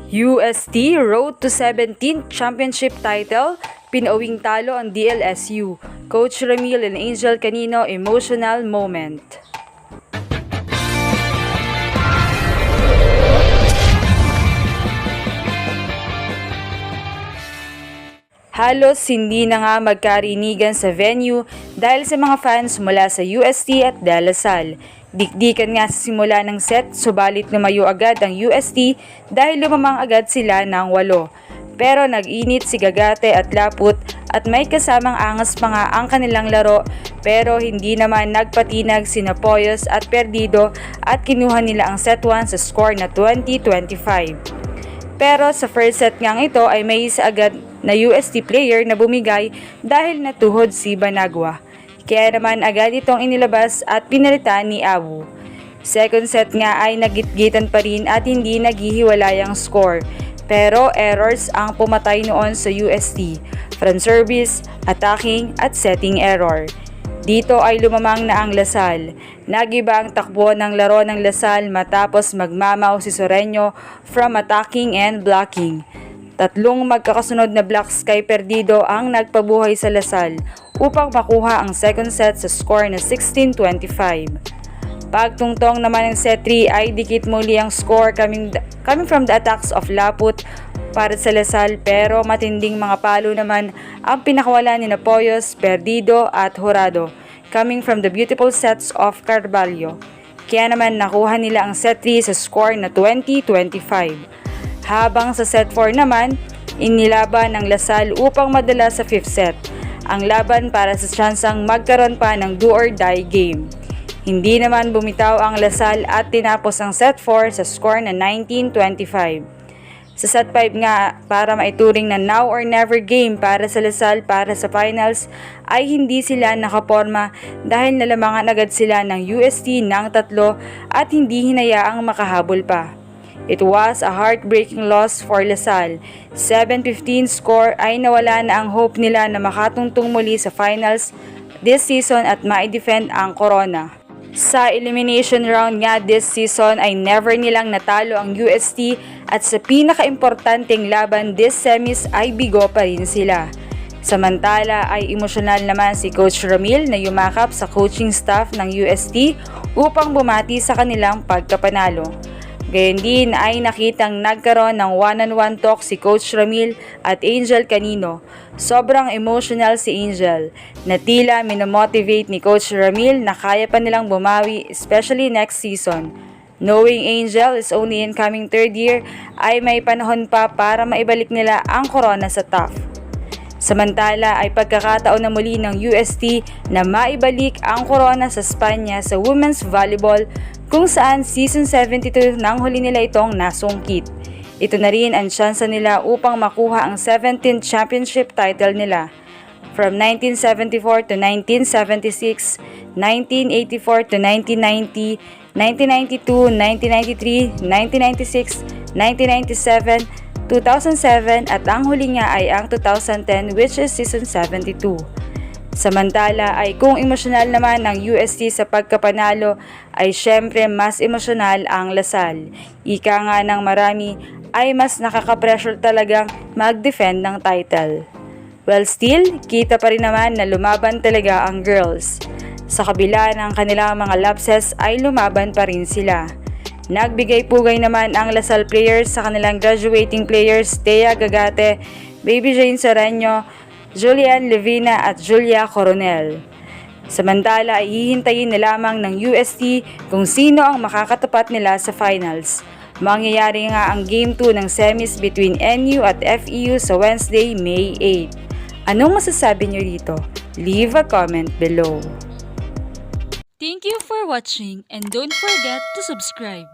UST road to 17th championship title, pinauwing talo ang DLSU. Coach Ramil and Angel Canino emotional moment. Halos hindi na nga magkarinigan sa venue dahil sa mga fans mula sa UST at De La Salle. Dikdikan nga sa simula ng set, subalit lumayo agad ang UST dahil lumamang agad sila ng 8. Pero nag-init si Gagate at Laput at may kasamang angas pa nga ang kanilang laro, pero hindi naman nagpatinag sina Poyos at Perdido at kinuha nila ang set 1 sa score na 20-25. Pero sa first set ngang ito ay may isa agad na UST player na bumigay dahil natuhod si Banagwa. Kaya naman agad itong inilabas at pinalitan ni Abu. Second set nga ay nagitgitan pa rin at hindi naghihiwalay ang score. Pero errors ang pumatay noon sa UST, from service, attacking at setting error. Dito ay lumamang na ang Lasal. Nagiba ang takbo ng laro ng Lasal matapos magmamaw si Soreño from attacking and blocking. Tatlong magkakasunod na blocks kay Perdido ang nagpabuhay sa Lasal upang makuha ang second set sa score na 16-25. Pagtungtong naman ng set 3 ay dikit muli ang score coming from the attacks of Laput para sa Lasal, pero matinding mga palo naman ang pinakawalan ni Poyos, Perdido at Jurado coming from the beautiful sets of Carvalho. Kaya naman nakuha nila ang set 3 sa score na 20-25. Habang sa set 4 naman, inilaban ng Lasal upang madala sa 5th set ang laban para sa tsansang magkaroon pa ng do or die game. Hindi naman bumitaw ang Lasal at tinapos ang set 4 sa score na 19-25. Sa set 5 nga, para maituring na now or never game para sa Lasal para sa finals, ay hindi sila nakaporma dahil nalamangan agad sila ng UST ng 3 at hindi hinayaang makahabol pa. It was a heartbreaking loss for Lasal. 7-15 score ay nawala na ang hope nila na makatungtong muli sa finals this season at ma-defend ang corona. Sa elimination round nga this season ay never nilang natalo ang UST at sa pinaka-importanteng laban this semis ay bigo pa rin sila. Samantala ay emosyonal naman si Coach Ramil na yumakap sa coaching staff ng UST upang bumati sa kanilang pagkapanalo. Gayon din ay nakitang nagkaroon ng one-on-one talk si Coach Ramil at Angel Canino. Sobrang emotional si Angel, na tila minomotivate ni Coach Ramil na kaya pa nilang bumawi, especially next season. Knowing Angel is only incoming 3rd year, ay may panahon pa para maibalik nila ang corona sa TAF. Samantala ay pagkakataon na muli ng UST na maibalik ang corona sa Spanya sa women's volleyball, kung saan season 72 nang huli nila itong nasungkit. Ito na rin ang tsansa nila upang makuha ang 17th championship title nila. From 1974 to 1976, 1984 to 1990, 1992, 1993, 1996, 1997, 2007 at ang huli nga ay ang 2010, which is season 72. Samantala ay kung emosyonal naman ng UST sa pagkapanalo ay syempre mas emosyonal ang Lasal. Ika nga ng marami ay mas nakaka-pressure talagang mag-defend ng title. Well, still, kita pa rin naman na lumaban talaga ang girls. Sa kabila ng kanilang mga lapses ay lumaban pa rin sila. Nagbigay pugay naman ang Lasal players sa kanilang graduating players Thea Gagate, Baby Jane Soreño, Julian Levina at Julia Coronel. Samantala ay hihintayin na lamang ng UST kung sino ang makakatapat nila sa finals. Mangyayari nga ang Game 2 ng semis between NU at FEU sa Wednesday, May 8. Anong masasabi niyo dito? Leave a comment below. Thank you for watching and don't forget to subscribe.